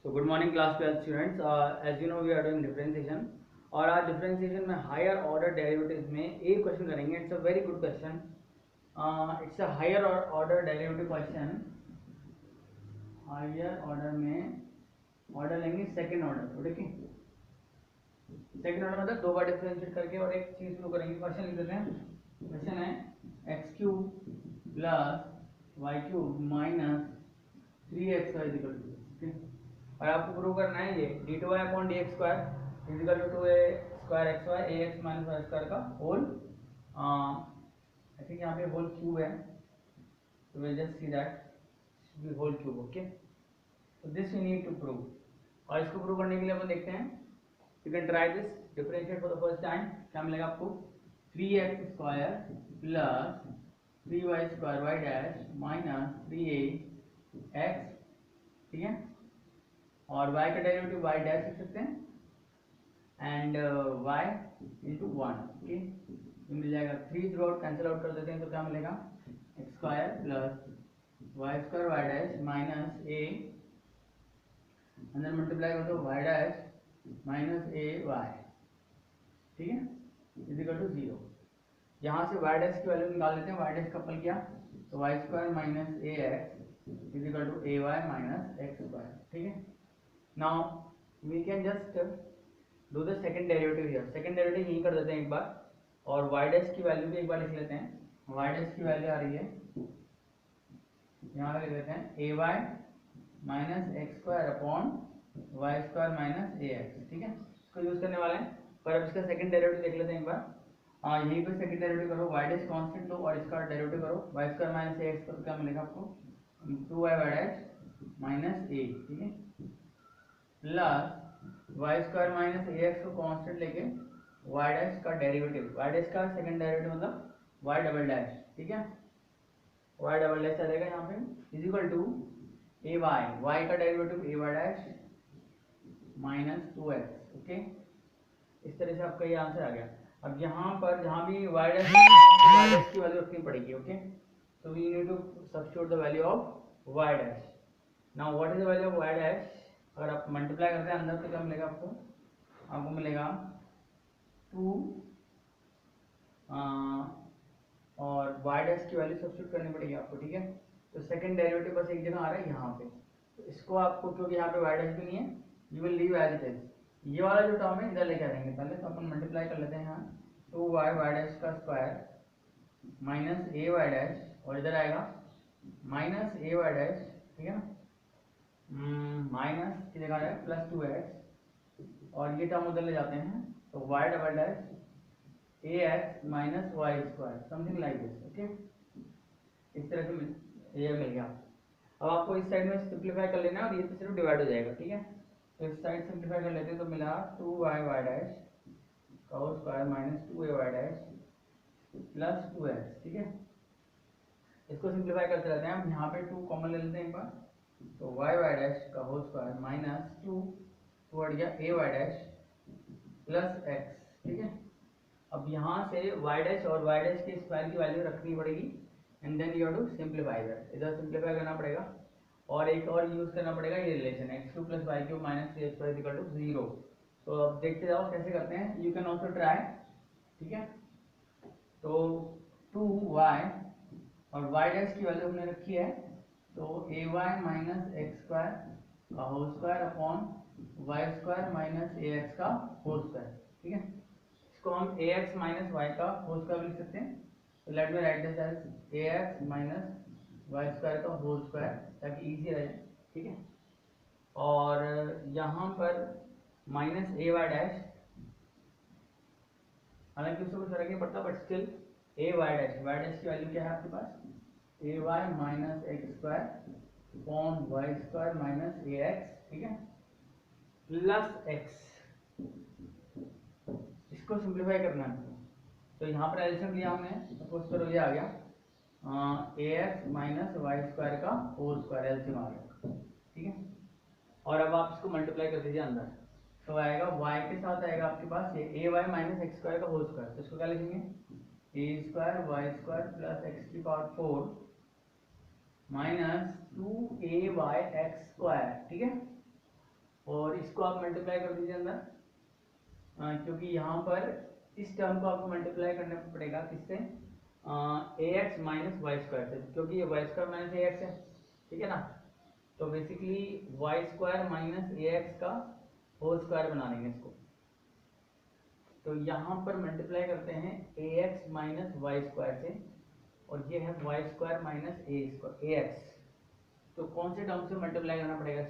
So good morning class 12 students. As you know we are doing differentiation और आज differentiation में higher order derivatives में एक question करेंगे. It's a very good question. It's a higher order derivative question. Higher order में order लेंगे second order. ठीक है, second order मतलब दो बार डिफरेंशिएट करके और एक चीज को करेंगे. क्वेश्चन लिख देते हैं. क्वेश्चन है x cube plus Y cube minus 3xy equal to. और आपको प्रूव करना है ये d2y upon dx square equal to a square x y a x minus Y square का होल. आई थिंक यहाँ पे होल क्यूब है, तो will just see that whole cube. Okay, तो this we need to prove. और इसको prove करने के लिए अपन देखते हैं. You can try this differentiate for the first time. क्या मिलेगा आपको? 3x square plus 3y square Y dash minus 3ax. ठीक है, और y का डेरिवेटिव y डैश लिख सकते हैं एंड y इंटू 1. ओके, मिल जाएगा 3 थ्रू आउट कैंसिल आउट कर देते हैं, तो क्या मिलेगा? X square plus y square Y dash minus a अंदर मल्टीप्लाई हो तो y dash minus a y. ठीक है, इज इक्वल टू 0. यहाँ से वाई डैश की वैल्यू निकाल लेते हैं. वाई डैश कपल किया तो Y square minus A X is equal to A Y minus x square. ठीक है, now we can just do the second derivative here. second derivative यही कर देते हैं एक बार, और y डैश की वैल्यू भी एक बार लिख लेते हैं. y डैश की वैल्यू आ रही है यहाँ पे लिख लेते हैं a Y minus x square upon y square minus A x. ठीक है, इसको यूज करने वाले हैं. पर अब इसका सेकंड डेरिवेटिव देख लेते हैं एक बार. यहीं पे सेकंड डेरिवेटिव करो, y डैश कांस्टेंट लो और इसका डेरिवेटिव करो वाई स्क्वायर माइनस ए एक्स. तो क्या मिलेगा आपको? 2y Y dash minus a. ठीक है, प्लस वाई स्क्वायर माइनस ए एक्स को कांस्टेंट लेके वाई डैश का डेरिवेटिव, वाई डैश का सेकंड डेरिवेटिव मतलब वाई डबल डैश. ठीक है, वाई डबल डैश आ जाएगा यहाँ पे is equal to A y, y का derivative a y dash minus 2x. Okay, इस तरह से आपका ये आंसर आ गया. अब यहाँ पर जहाँ भी वाई डैश की वैल्यू रखनी पड़ेगी. Okay, so we need to substitute the value of y dash. Now what is the value of y dash? अगर आप मल्टीप्लाई करते हैं अंदर तो क्या मिलेगा आपको? आपको मिलेगा 2 और y डैश की वैल्यू सब्स्टिट्यूट करनी पड़ेगी आपको. ठीक है, तो सेकंड डेरिवेटिव बस एक जगह आ रहा है यहाँ पे, तो इसको आपको क्योंकि यहाँ पे y डैश भी नहीं है, you will leave as it is. ये वाला जो टर्म है इधर लेके आ जाएंगे पहले, तो अपन मल्टीप्लाई कर लेते हैं यहाँ 2y y डैश का square minus a y dash और इधर आएगा माइनस ए वाई डैश. ठीक है ना, माइनस की जगह है प्लस 2x और ये टर्म उधर ले जाते हैं तो y double dash A x minus Y square something like this. Okay, इस तरह से ये मिल गया. अब आपको इस साइड में सिंप्लीफाई कर लेना है और ये तो सिर्फ डिवाइड हो जाएगा. ठीक है, तो इस साइड सिंप्लीफाई कर लेते हैं तो मिला 2y वाई डैश का whole square minus 2a Y dash plus 2x. ठीक है, इसको सिंप्लीफाई करते रहते हैं. हम यहाँ पे 2 कॉमन ले लेते हैं एक बार, तो y वाई डैश का होल स्क्वायर माइनस 2 हट गया a Y dash plus x. ठीक है, अब यहाँ से y डैश और y डैश के स्क्वायर की वैल्यू रखनी पड़ेगी and then you have to simplify that. इधर सिंप्लीफाई करना पड़ेगा और एक और यूज करना पड़ेगा ये relation x cube plus Y cube minus 3x equal to 0. तो अब देखते जाओ कैसे करते हैं. You can also try. ठीक है, तो 2y और y डैश की वैल्यू हमने रखी है तो a Y minus x square का whole square upon y square minus ए एक्स का होल स्क्वायर. ठीक है, इसको हम ए एक्स माइनस वाई का होल स्क्वायर लिख सकते हैं. तो let me write this as a x minus Y square का होल स्क्वायर ताकि इजी रहे. ठीक है, और यहाँ पर माइनस ए वाई डैश, हालांकि उससे कुछ फर्क नहीं पड़ता but still a y dash, y dash की वैल्यू क्या है आपके पास? A Y minus x square upon y square minus A x. ठीक है, प्लस एक्स. इसको सिंप्लीफाई करना है तो यहाँ पर एलसीएम लिया हमने, सपोज करो ये आ गया ए एक्स माइनस वाई स्क्वायर का होल स्क्वायर एलसीएम आ गया. ठीक है, और अब आप इसको मल्टीप्लाई कर दीजिए अंदर, तो आएगा y के साथ आएगा आपके पास ये a Y minus x square का होल स्क्वायर. तो इसको क्या लिखेंगे? A square y square plus x की power 4 minus 2ay x square. ठीक है, और इसको आप मल्टीप्लाई कर दीजिए अंदर, क्योंकि यहाँ पर इस टर्म को आपको मल्टीप्लाई करना पड़ेगा किससे, ए एक्स माइनस वाई स्क्वायर से, क्योंकि ये वाई स्क्वायर माइनस ए एक्स है, ठीक है ना। तो बेसिकली वाई स्क्वायर माइनस ए एक्स का होल स्क्वायर बना लेंगे इसको। तो यहाँ पर मल्टीप्लाई करते हैं a x minus Y square से, और ये है वाई स्क्वायर माइनस ए एक्स। तो कौन से टर्म से मल्टीप्लाई करना पड़ेगा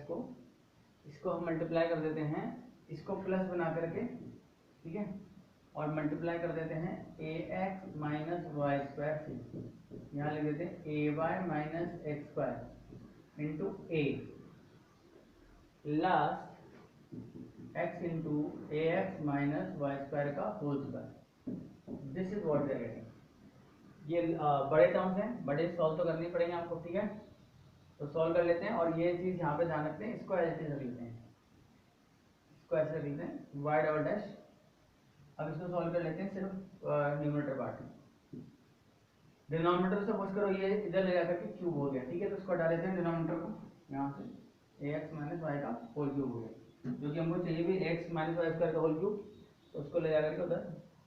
इसको हम मल्टीप्लाई कर देते हैं, इसको प्लस बना करके, ठीक है, और मल्टीप्लाई कर देते हैं a x minus Y square से, यहाँ लिख देते हैं a Y minus x square into a plus x into a x minus Y square का whole square. This is what we are getting. ये बड़े टर्म्स हैं, बड़े सॉल्व तो करने पड़ेंगे आपको, ठीक है। तो सॉल्व कर लेते हैं, और ये चीज़ यहाँ पे ध्यान रखते हैं, इसको ऐसे रख लेते हैं, इसको ऐसे रख लेते हैं वाई डबल डैश। अब इसको सॉल्व कर लेते हैं सिर्फ न्यूमरेटर पार्ट। डिनोमिनेटर सपोज करो ये इधर ले जाकर के क्यूब हो गया, ठीक है, तो इसको हटा लेते हैं डिनोमिनेटर को, यहाँ से ए एक्स माइनस वाई का होल क्यूब हो गया, जो कि हमको चाहिए भी एक्स माइनस वाई स्क्वायर का होल क्यूब, तो उसको ले जाकर के उधर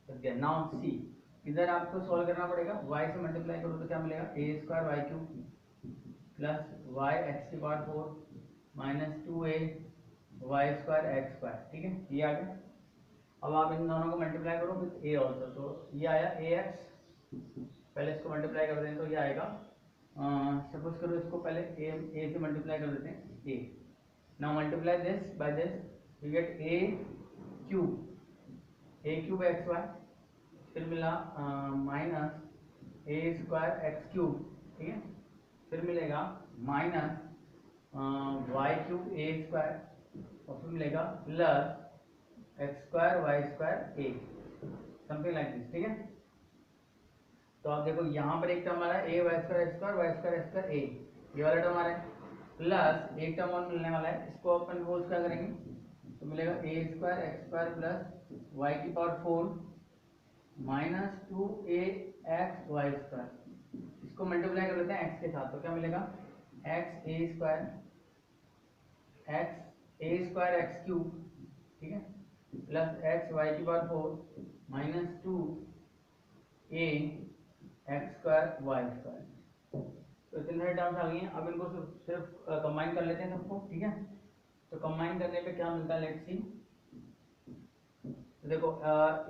रख दिया। नाउ सी, इधर आपको सॉल्व करना पड़ेगा, वाई से मल्टीप्लाई करो तो क्या मिलेगा, a square y cube plus y x की power 4 minus 2a y square x square, ठीक है, ये आ गया। अब आप इन दोनों को मल्टीप्लाई करो विद ए ऑल्सो, तो ये आया ए एक्स, पहले इसको मल्टीप्लाई कर दें तो ये आएगा, सपोज करो इसको पहले ए से मल्टीप्लाई कर देते हैं a. Now multiply this by this, you get a cube x y, फिर मिला minus a square x cube, ठीक है, फिर मिलेगा minus y cube a square, और फिर मिलेगा plus x square y square a, something like this, ठीक है। तो आप देखो यहाँ पर एक टर्म आ रहा है a y square x square y square x square a, ये वाला टर्म आ रहा है, प्लस एक टर्म और मिलने वाला है, इसको अपन होल स्क्वायर करेंगे तो मिलेगा a square x square plus y की power 4 minus 2a x y square. इसको मल्टीप्लाई कर लेते हैं एक्स के साथ, तो क्या मिलेगा, x a square x cube, ठीक है, प्लस एक्स वाई की power 4 minus 2a x square y square. तो इतने सारे टर्म्स आ गई हैं, अब इनको सिर्फ कंबाइन कर लेते हैं सबको, ठीक है। तो कंबाइन करने पे क्या मिलता है, लेट्स सी। तो देखो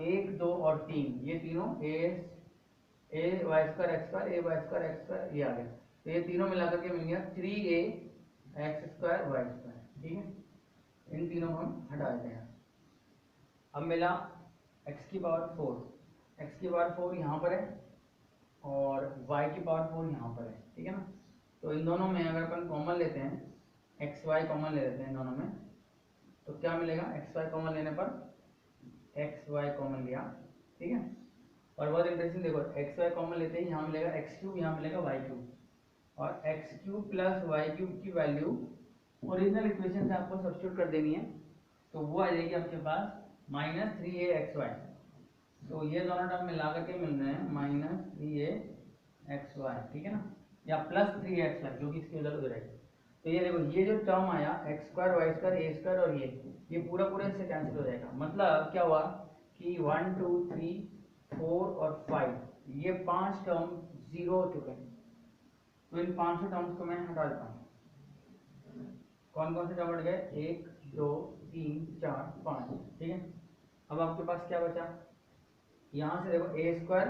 1 2 और 3, ये तीनों ए वाई स्क्वायर एक्स स्क्वायर ए वाई स्क्वायर एक्स स्क्वायर, ये आ गया, तो ये तीनों मिलाकर के मिल गया 3a x square y square, ठीक है। इन तीनों को हम हटा देते हैं। अब मिला x की पावर 4 यहाँ पर है, और y की पावर 4 यहाँ पर है, ठीक है ना। तो इन दोनों में अगर अपन कॉमन लेते हैं, एक्स वाई कॉमन ले लेते हैं दोनों में, तो क्या मिलेगा, एक्स वाई कॉमन लेने पर एक्स वाई कॉमन लिया, ठीक है। और बहुत इंटरेस्टिंग, देखो एक्स वाई कॉमन लेते ही यहाँ मिलेगा एक्स क्यूब, यहाँ मिलेगा वाई क्यूब, और X cube plus Y cube की वैल्यू ओरिजिनल इक्वेशन से आपको सब्स्टिट्यूट कर देनी है, तो वो आ जाएगी आपके पास माइनस 3a एक्स वाई। तो ये दोनों टर्म मिला करके मिल रहे हैं माइनस 3a एक्स वाई, ठीक है ना, या प्लस 3a एक्स वाई, जो कि इसके उधर उधर है। तो ये देखो, ये जो टर्म आया एक्स स्क्वायर वाई स्क्वायर ए स्क्वायर, और ये पूरा इससे कैंसिल हो जाएगा। मतलब क्या हुआ कि 1 2 3 4 और 5, ये 5 टर्म जीरो हो चुके हैं। तो इन 500 टर्म्स को मैं हटा देता हूँ। कौन कौन से टर्म हट गए, 1 2 3 4 5, ठीक है। अब आपके पास क्या बचा, यहाँ से देखो ए स्क्वायर,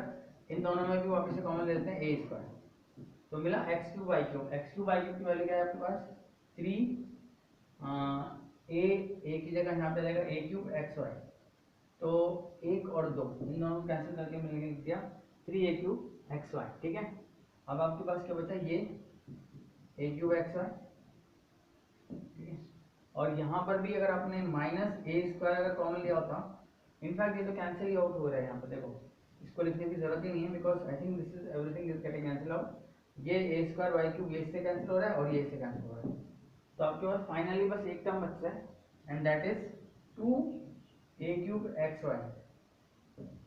इन दोनों में भी वापस से कॉमन ले लेते हैं ए स्क्वायर, तो मिला X cube Y cube. X cube Y cube की वैल्यू क्या है आपके पास, 3 ए की जगह यहाँ पे रहेगा ए क्यूब एक्स वाई, तो 1 और 2 इन दोनों को कैंसिल करके मिलने लिख दिया 3a क्यूब एक्स वाई, ठीक है। अब आपके पास क्या बचा, ये ए क्यूब एक्स वाई, ठीक है। और यहाँ पर भी अगर आपने माइनस ए स्क्वायर अगर कॉमन लिया होता, इनफैक्ट ये तो कैंसिल ही आउट हो रहा है यहाँ पर, देखो इसको लिखने की जरूरत ही नहीं है, because I think this is everything is getting cancel out. ये ए स्क्वायर वाई क्यूब ये इससे कैंसिल हो रहा है, और ये इससे कैंसिल हो रहा है, तो आपके पास फाइनली बस एक टर्म बचता है, and that is 2a cube x Y,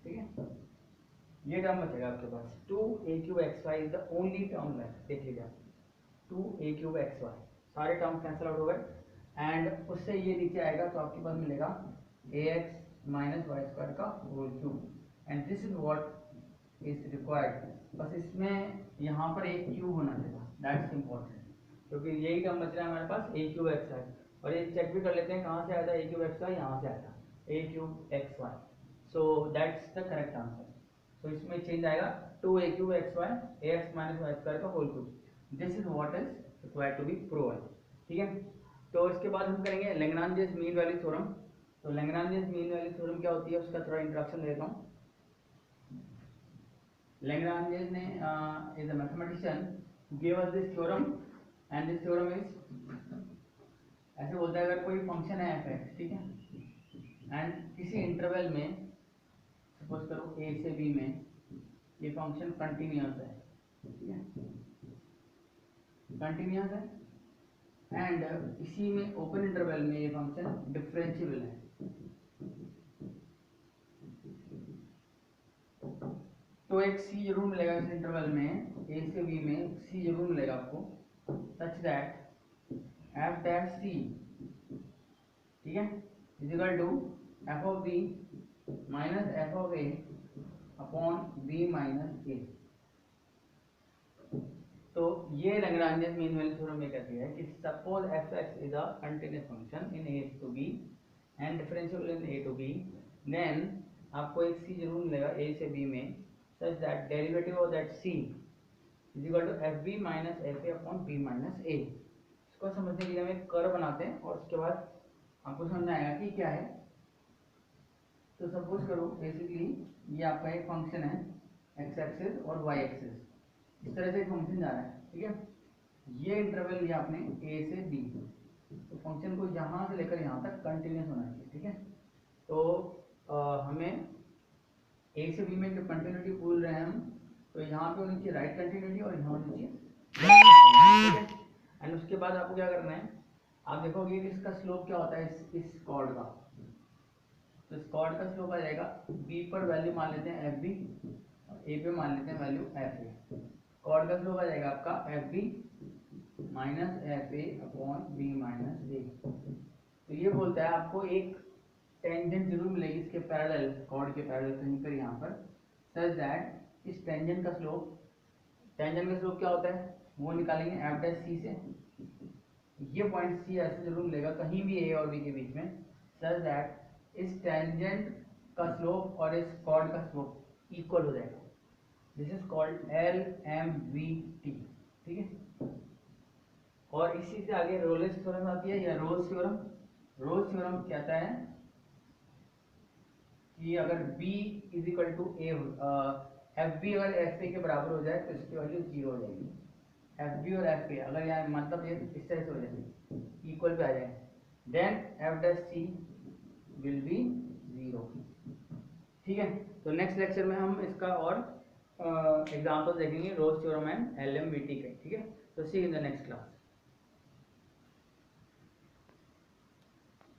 ठीक है। ये टर्म बचेगा आपके पास, 2a cube x Y is the only term left, देख लीजिए 2a क्यूब एक्स वाई, सारे टर्म कैंसिल आउट हो गए। एंड उससे ये नीचे आएगा तो आपके पास मिलेगा ax माइनस वाई स्क्वायर का whole cube and this is what is required. बस इसमें यहाँ पर एक क्यूब होना चाहिए, दैट्स इम्पोर्टेंट, क्योंकि यही टर्म बच रहा है हमारे पास ए क्यूब एक्स वाई। और ये चेक भी कर लेते हैं कहाँ से आया था ए क्यूब एक्स वाई, यहाँ से आया था a cube x y, so that's the correct answer. तो इसमें चेंज आएगा to a cube x y a x minus Y square का whole cube, this is what is required to be proven. ठीक है, तो इसके बाद हम करेंगे लैग्रांजेस मीन वैल्यू थ्योरम। तो लैग्रांजेस मीन वैल्यू थ्योरम क्या होती है उसका थोड़ा इंट्रोडक्शन देता हूँ। Lagrange ने is a mathematician who gave us this theorem and this theorem is ऐसे बोलता है अगर कोई फंक्शन है f(x), ठीक है, एंड किसी इंटरवल में सपोज करो a से b में ये फंक्शन कंटिन्यूअस है, ठीक है, कंटिन्यूअस है एंड इसी में ओपन इंटरवल में ये फंक्शन डिफरेंशिएबल है। तो एक सी जरूर मिलेगा इस इंटरवल में ए से बी में, सी जरूर मिलेगा आपको such that f dash c, ठीक है, is equal to f of b minus f of a upon b minus a. तो ये लैग्रांजेस मीन वैल्यू थ्योरम ये कहती है कि suppose F X is a continuous function in A to B and differentiable in A to B, then आपको एक सी जरूर मिलेगा ए से बी में such that derivative of that c is equal to fb minus fa upon b minus a। इसको समझने के लिए हम एक कर्व बनाते हैं और उसके बाद आपको समझ में आएगा कि क्या है। तो सपोज करो बेसिकली ये आपका एक फंक्शन है एक्स एक्सिस और वाई एक्सिस, इस तरह से एक फंक्शन जा रहा है, ठीक है, ये इंटरवल लिया आपने ए से बी, तो फंक्शन को यहाँ से लेकर यहाँ तक कंटिन्यूस होना चाहिए, ठीक है। तो हमें ए से बी में जो कंटिन्यूटी बोल रहे हैं हम, तो यहाँ पे होनी चाहिए राइट कंटिन्यूटी और यहाँ होनी चाहिए, ठीक है। एंड उसके बाद आपको क्या करना है, आप देखोगे कि इसका स्लोप क्या होता है इस कॉर्ड का, तो इस कॉर्ड का स्लोप आ जाएगा बी पर वैल्यू मान लेते हैं एफ बी और ए पे मान लेते हैं वैल्यू एफ ए। कॉर्ड का स्लोप आ जाएगा आपका f b minus f a upon b minus a. तो ये बोलता है आपको एक टेंजेंट जरूर मिलेगी इसके पैरेलल, कॉर्ड के पैरेलल कहीं पर यहाँ पर, सच दैट इस टेंजेंट का स्लोप क्या होता है वो निकालेंगे एफ डैश सी से, ये पॉइंट सी ऐसे जरूर मिलेगा कहीं भी ए और बी के बीच में, सच दैट इस टेंजेंट का स्लोप और इस कॉर्ड का स्लोप इक्वल हो जाएगा, this is called L M V T, ठीक है। और इसी से आगे रोल्स थ्योरम आती है या रोल्स थ्योरम। रोल्स थ्योरम कहता है कि अगर b is equal to A, F B अगर एफ ए के बराबर हो जाए तो इसकी वैल्यू 0 हो जाएगी। एफ बी और एफ ए अगर यहाँ मतलब ये इस तरह से हो जाए इक्वल पे आ जाए, then F dash C will be 0, ठीक है। तो नेक्स्ट लेक्चर में हम इसका और एग्जाम्पल देखेंगे Rolle's theorem and L M V T के, ठीक है। तो see in the next class.